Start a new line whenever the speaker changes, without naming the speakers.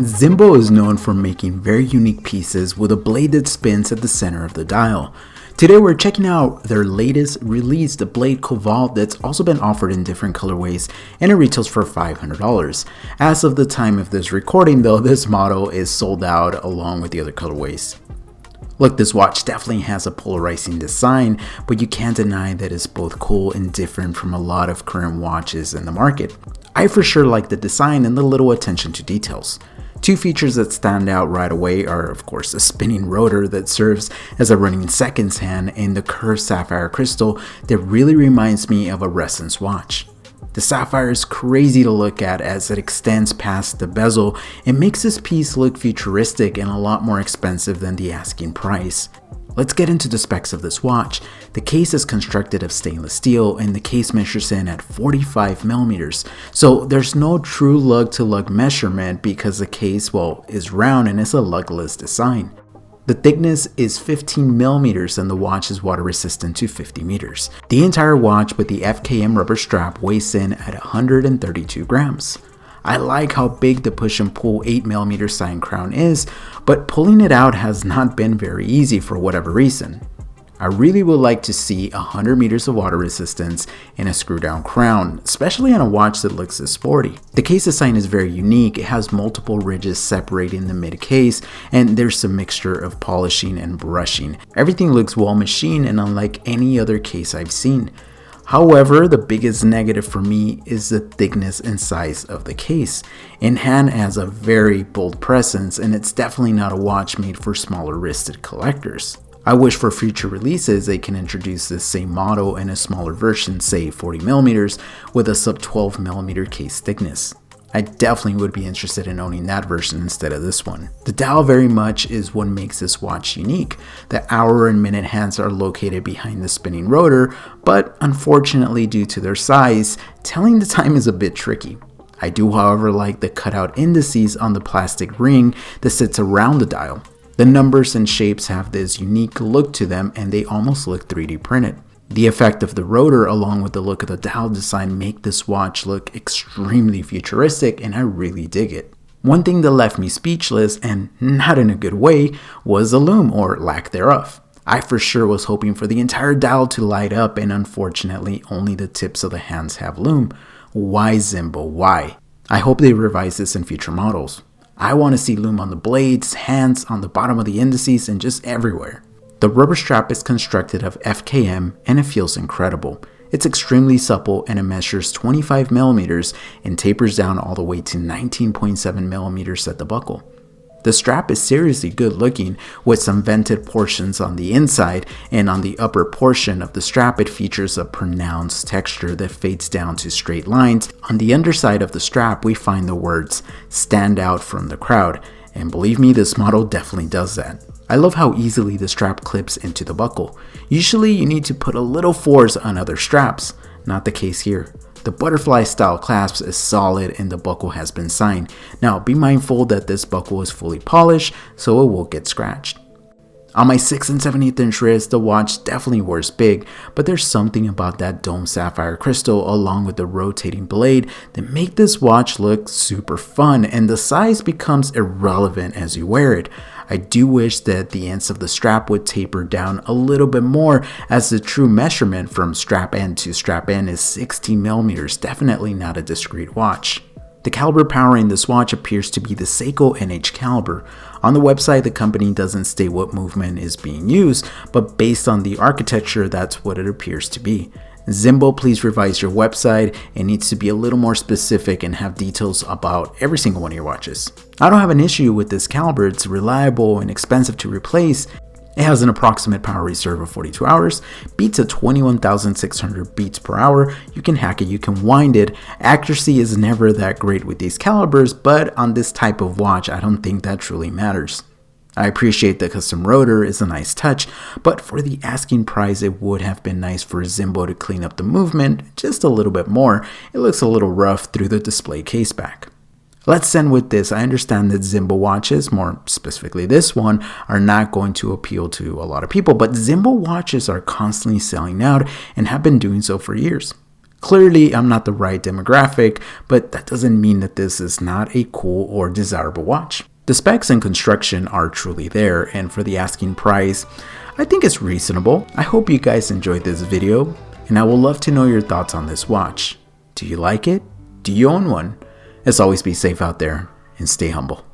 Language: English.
Zinvo is known for making very unique pieces with a blade that spins at the center of the dial. Today we're checking out their latest release, the blade Cobalt, that's also been offered in different colorways and it retails for $500. As of the time of this recording though, this model is sold out along with the other colorways. Look, this watch definitely has a polarizing design, but you can't deny that it's both cool and different from a lot of current watches in the market. I for sure like the design and the little attention to details. Two features that stand out right away are, of course, a spinning rotor that serves as a running seconds hand and the curved sapphire crystal that really reminds me of a Resonance watch. The sapphire is crazy to look at as it extends past the bezel and makes this piece look futuristic and a lot more expensive than the asking price. Let's get into the specs of this watch. The case is constructed of stainless steel and the case measures in at 45 millimeters. So there's no true lug to lug measurement because the case, is round and it's a lugless design. The thickness is 15 millimeters and the watch is water resistant to 50 meters. The entire watch with the FKM rubber strap weighs in at 132 grams. I like how big the push and pull 8mm sign crown is, but pulling it out has not been very easy for whatever reason. I really would like to see 100 meters of water resistance in a screw down crown, especially on a watch that looks this sporty. The case design is very unique. It has multiple ridges separating the mid case and there's a mixture of polishing and brushing. Everything looks well machined and unlike any other case I've seen. However, the biggest negative for me is the thickness and size of the case. In hand has a very bold presence and it's definitely not a watch made for smaller wristed collectors. I wish for future releases they can introduce this same model in a smaller version, say 40 millimeters, with a sub 12 millimeter case thickness. I definitely would be interested in owning that version instead of this one. The dial very much is what makes this watch unique. The hour and minute hands are located behind the spinning rotor, but unfortunately due to their size, telling the time is a bit tricky. I do however like the cutout indices on the plastic ring that sits around the dial. The numbers and shapes have this unique look to them and they almost look 3D printed. The effect of the rotor along with the look of the dial design make this watch look extremely futuristic and I really dig it. One thing that left me speechless, and not in a good way, was the lume or lack thereof. I for sure was hoping for the entire dial to light up and unfortunately only the tips of the hands have lume. Why Zinvo, why? I hope they revise this in future models. I want to see lume on the blades, hands, on the bottom of the indices and just everywhere. The rubber strap is constructed of FKM and it feels incredible. It's extremely supple and it measures 25 millimeters and tapers down all the way to 19.7 millimeters at the buckle. The strap is seriously good looking with some vented portions on the inside, and on the upper portion of the strap it features a pronounced texture that fades down to straight lines. On the underside of the strap we find the words "stand out from the crowd," and believe me, this model definitely does that. I love how easily the strap clips into the buckle. Usually you need to put a little force on other straps, not the case here. The butterfly style clasp is solid and the buckle has been signed. Now be mindful that this buckle is fully polished so it will get scratched. On my 6 7/8 inch wrist, the watch definitely wears big, but there's something about that dome sapphire crystal along with the rotating blade that make this watch look super fun and the size becomes irrelevant as you wear it. I do wish that the ends of the strap would taper down a little bit more as the true measurement from strap end to strap end is 16 millimeters, definitely not a discreet watch. The caliber powering this watch appears to be the SoCal NH caliber. On the website, the company doesn't state what movement is being used, but based on the architecture, that's what it appears to be. Zinvo, please revise your website. It needs to be a little more specific and have details about every single one of your watches. I don't have an issue with this caliber. It's reliable and expensive to replace. It has an approximate power reserve of 42 hours, beats at 21,600 beats per hour. You can hack it, you can wind it. Accuracy is never that great with these calibers, but on this type of watch, I don't think that truly matters. I appreciate the custom rotor is a nice touch, but for the asking price, it would have been nice for Zinvo to clean up the movement just a little bit more. It looks a little rough through the display case back. Let's end with this. I understand that Zinvo watches, more specifically this one, are not going to appeal to a lot of people, but Zinvo watches are constantly selling out and have been doing so for years. Clearly, I'm not the right demographic, but that doesn't mean that this is not a cool or desirable watch. The specs and construction are truly there, and for the asking price, I think it's reasonable. I hope you guys enjoyed this video, and I would love to know your thoughts on this watch. Do you like it? Do you own one? As always, be safe out there and stay humble.